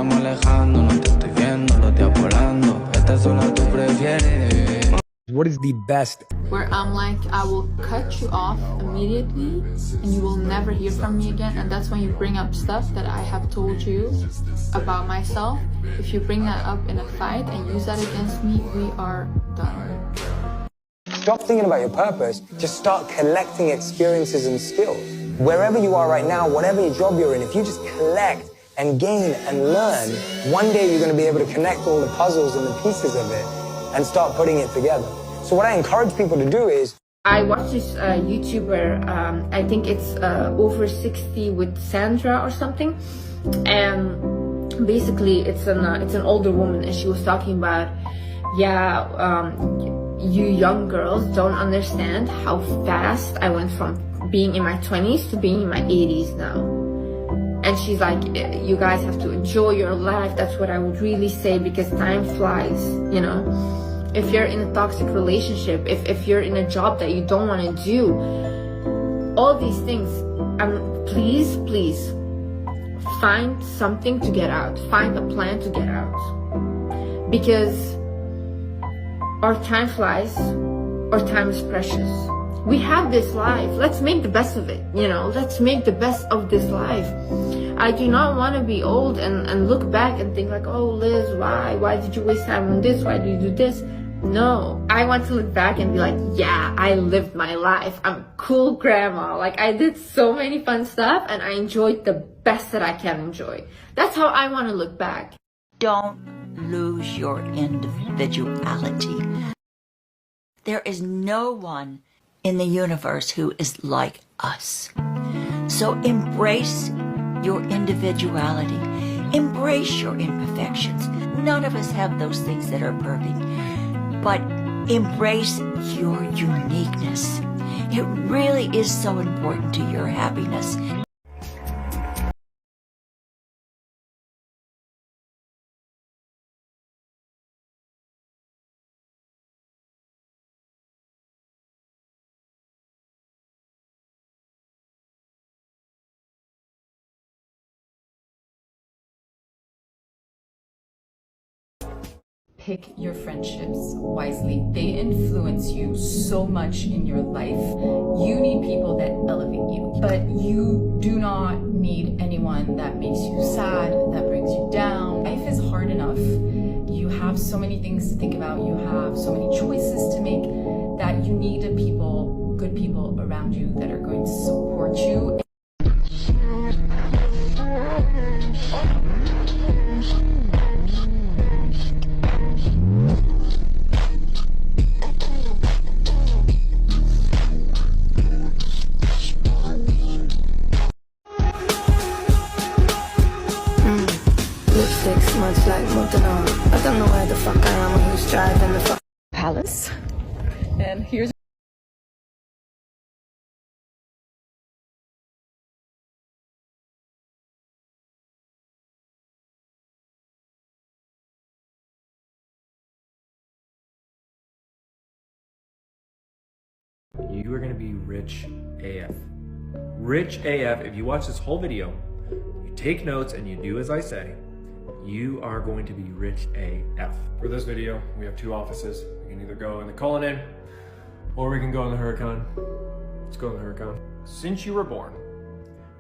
estamos alejando, no te estoy viendo, lo estoy apolando. Esta sola tú prefieres. What is the best? Where I'm like, I will cut you off immediately and you will never hear from me again. And that's when you bring up stuff that I have told you about myself. If you bring that up in a fight and use that against me, we are done. Stop thinking about your purpose. Just start collecting experiences and skills. Wherever you are right now, whatever your job you're in, if you just collect and gain and learn, one day you're going to be able to connect all the puzzles and the pieces of it and start putting it together. So what I encourage people to do is, I watched this YouTuber, I think it's over 60 with Sandra or something, and basically it's an older woman, and she was talking about, you young girls don't understand how fast I went from being in my 20s to being in my 80s now. And she's like, you guys have to enjoy your life. That's what I would really say, because time flies, you know. If you're in a toxic relationship, if you're in a job that you don't want to do, all these things, please find something to get out. Find a plan to get out. Because our time flies, our time is precious. We have this life. Let's make the best of it, you know. Let's make the best of this life. I do not want to be old and look back and think like, oh, Liz, why did you waste time on this? Why did you do this? No, I want to look back and be like, yeah, I lived my life. I'm a cool grandma. Like, I did so many fun stuff and I enjoyed the best that I can enjoy. That's how I want to look back. Don't lose your individuality. There is no one in the universe who is like us. So embrace your individuality. Embrace your imperfections. None of us have those things that are perfect. But embrace your uniqueness. It really is so important to your happiness. Pick your friendships wisely. They influence you so much in your life. You need people that elevate you, but you do not need anyone that makes you sad, that brings you down. Life is hard enough. You have so many things to think about. You have so many choices to make that you need good people around you that are going to support you. Lipstick much like moving on. I don't know where the fuck I am or who's driving the fuck Palace. And here's You are going to be rich AF. Rich AF, if you watch this whole video, you take notes and you do as I say, you are going to be rich AF. For this video, we have two offices. We can either go in the Cullinan or we can go in the Huracan. Let's go in the Huracan. Since you were born,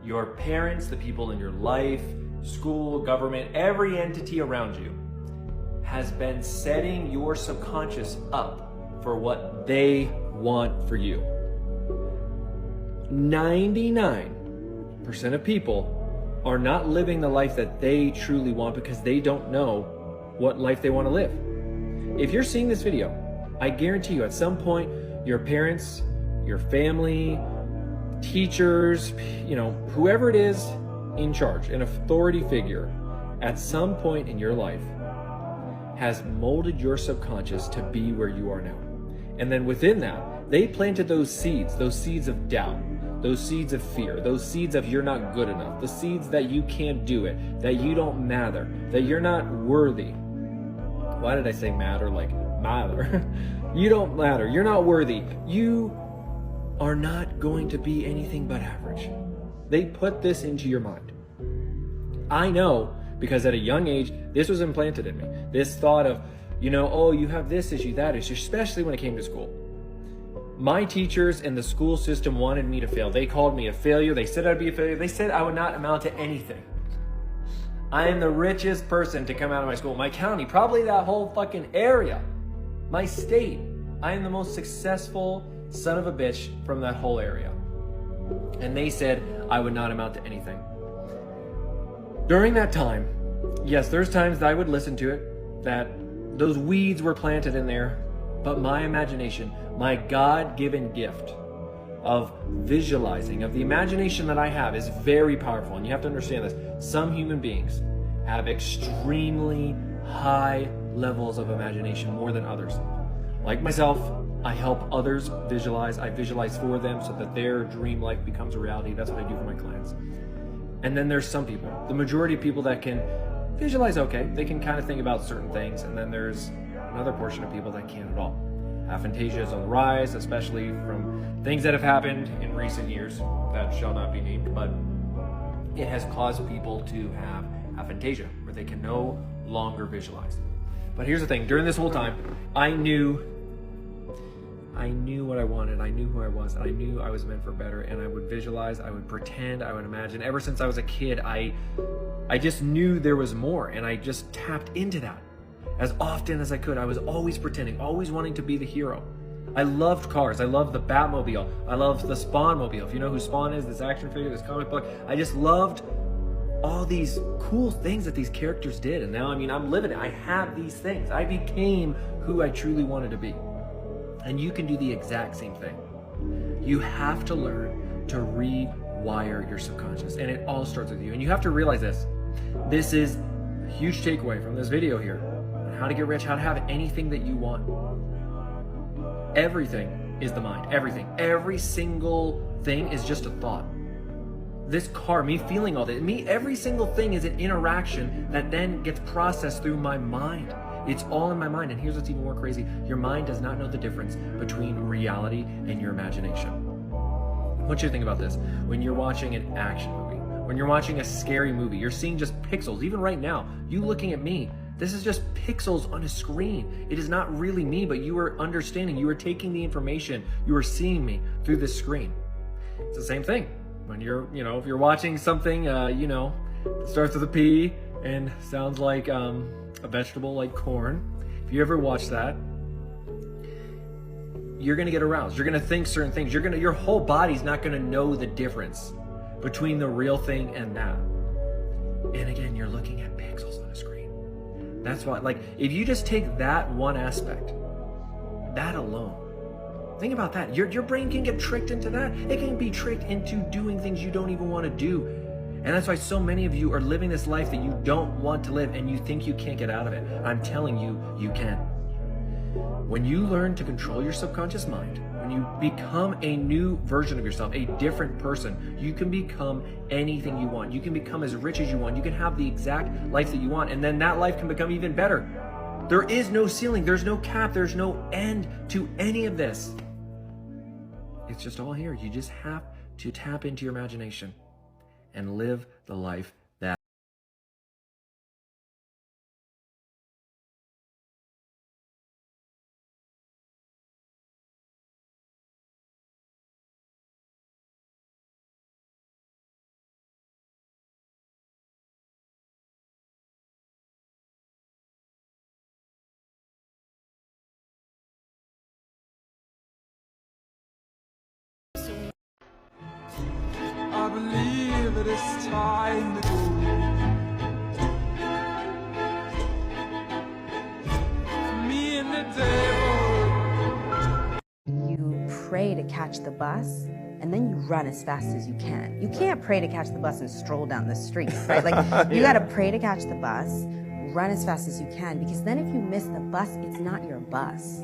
your parents, the people in your life, school, government, every entity around you has been setting your subconscious up for what they want for you. 99% of people are not living the life that they truly want because they don't know what life they want to live. If you're seeing this video, I guarantee you at some point, your parents, your family, teachers, whoever it is in charge, an authority figure, at some point in your life has molded your subconscious to be where you are now. And then within that, they planted those seeds of doubt, those seeds of fear, those seeds of you're not good enough, the seeds that you can't do it, that you don't matter, that you're not worthy. Why did I say matter like matter? You don't matter, you're not worthy. You are not going to be anything but average. They put this into your mind. I know because at a young age, this was implanted in me. This thought of, you know, oh, you have this issue, that issue, especially when it came to school. My teachers and the school system wanted me to fail. They called me a failure. They said I'd be a failure. They said I would not amount to anything. I am the richest person to come out of my school, my county, probably that whole fucking area, my state. I am the most successful son of a bitch from that whole area. And they said I would not amount to anything. During that time, yes, there's times that I would listen to it, that those weeds were planted in there, but my imagination, my God-given gift of visualizing, of the imagination that I have is very powerful. And you have to understand this. Some human beings have extremely high levels of imagination, more than others. Like myself, I help others visualize. I visualize for them so that their dream life becomes a reality. That's what I do for my clients. And then there's some people, the majority of people that can visualize okay. They can kind of think about certain things. And then there's another portion of people that can't at all. Aphantasia is on the rise, especially from things that have happened in recent years that shall not be named, but it has caused people to have aphantasia, where they can no longer visualize. But here's the thing, during this whole time, I knew what I wanted, I knew who I was, and I knew I was meant for better, and I would visualize, I would pretend, I would imagine. Ever since I was a kid, I just knew there was more, and I just tapped into that. As often as I could, I was always pretending, always wanting to be the hero. I loved cars. I loved the Batmobile. I loved the Spawn-mobile. If you know who Spawn is, this action figure, this comic book, I just loved all these cool things that these characters did. And now, I mean, I'm living it. I have these things. I became who I truly wanted to be. And you can do the exact same thing. You have to learn to rewire your subconscious. And it all starts with you. And you have to realize this. This is a huge takeaway from this video here. How to get rich, how to have anything that you want. Everything is the mind, everything. Every single thing is just a thought. This car, me feeling all this, every single thing is an interaction that then gets processed through my mind. It's all in my mind. And here's what's even more crazy. Your mind does not know the difference between reality and your imagination. I want you to think about this. When you're watching an action movie, when you're watching a scary movie, you're seeing just pixels. Even right now, you looking at me, this is just pixels on a screen. It is not really me, but you are understanding. You are taking the information. You are seeing me through this screen. It's the same thing. When you're, if you're watching something, that starts with a P and sounds like a vegetable like corn. If you ever watch that, you're gonna get aroused. You're gonna think certain things. Your whole body's not gonna know the difference between the real thing and that. And again, you're looking at pixels on a screen. That's why, if you just take that one aspect, that alone, think about that. Your brain can get tricked into that. It can be tricked into doing things you don't even want to do. And that's why so many of you are living this life that you don't want to live and you think you can't get out of it. I'm telling you, you can. When you learn to control your subconscious mind, when you become a new version of yourself, a different person, you can become anything you want. You can become as rich as you want. You can have the exact life that you want, and then that life can become even better. There is no ceiling, there's no cap, there's no end to any of this. It's just all here. You just have to tap into your imagination and live the life that I believe it is time to go. Me and the devil. You pray to catch the bus, and then you run as fast as you can. You can't pray to catch the bus and stroll down the street, right? You gotta pray to catch the bus, run as fast as you can, because then if you miss the bus, it's not your bus.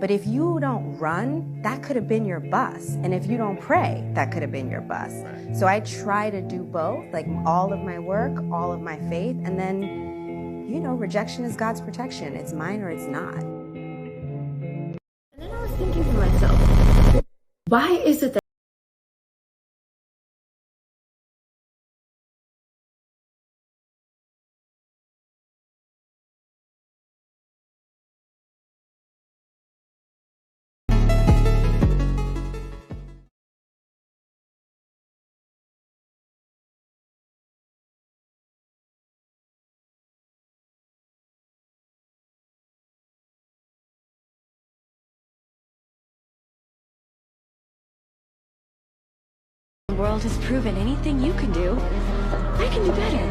But if you don't run, that could have been your bus. And if you don't pray, that could have been your bus. So I try to do both, all of my work, all of my faith, and then, rejection is God's protection. It's mine or it's not. And then I was thinking to myself, why is it that world has proven anything you can do, I can do better.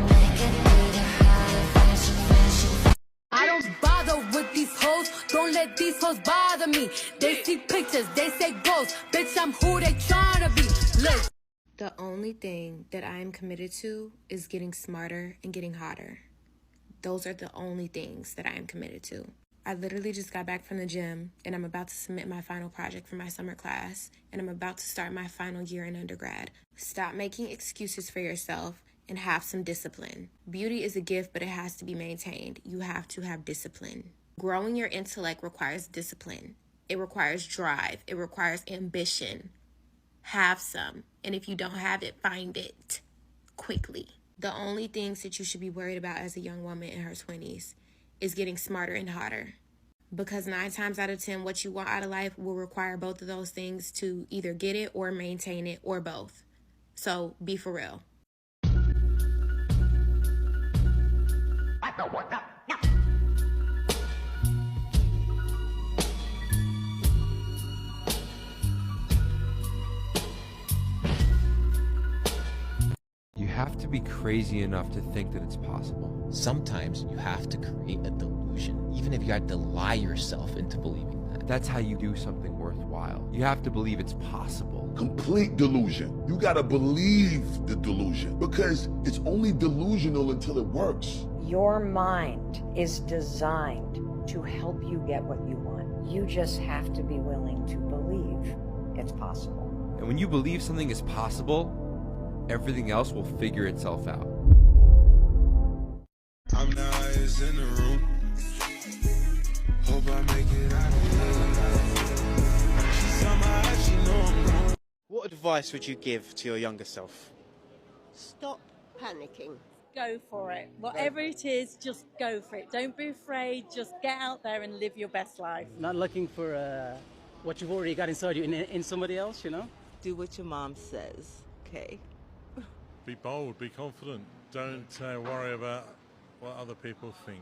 I don't bother with these hoes, don't let these hoes bother me. They see pictures, they say ghosts, bitch I'm who they tryna be. Look. The only thing that I am committed to is getting smarter and getting hotter. Those are the only things that I am committed to. I literally just got back from the gym and I'm about to submit my final project for my summer class and I'm about to start my final year in undergrad. Stop making excuses for yourself and have some discipline. Beauty is a gift, but it has to be maintained. You have to have discipline. Growing your intellect requires discipline. It requires drive. It requires ambition. Have some. And if you don't have it, find it quickly. The only things that you should be worried about as a young woman in her 20s is getting smarter and hotter. Because 9 times out of 10, what you want out of life will require both of those things to either get it or maintain it or both. So be for real. You have to be crazy enough to think that it's possible. Sometimes you have to create a delusion, even if you have to lie yourself into believing that. That's how you do something worthwhile. You have to believe it's possible. Complete delusion. You gotta believe the delusion because it's only delusional until it works. Your mind is designed to help you get what you want. You just have to be willing to believe it's possible. And when you believe something is possible, everything else will figure itself out. I'm the highest in the room. Hope I make it out of here. What advice would you give to your younger self? Stop panicking. Go for it. Whatever it is, just go for it. Don't be afraid. Just get out there and live your best life. Not looking for what you've already got inside you in somebody else, you know? Do what your mom says, okay? Be bold, be confident. Don't worry about what other people think.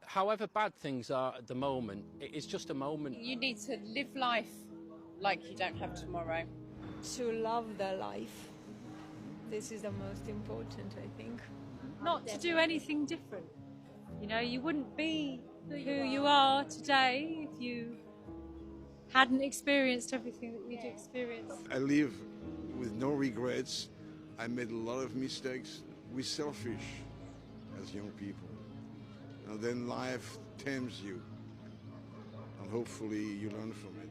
However bad things are at the moment, it's just a moment. You need to live life like you don't have tomorrow. To love their life. This is the most important, I think. Not to do anything different. You know, you wouldn't be who you are today if you hadn't experienced everything that you'd experienced. I live with no regrets. I made a lot of mistakes. We're selfish as young people. And then life tempts you. And hopefully you learn from it.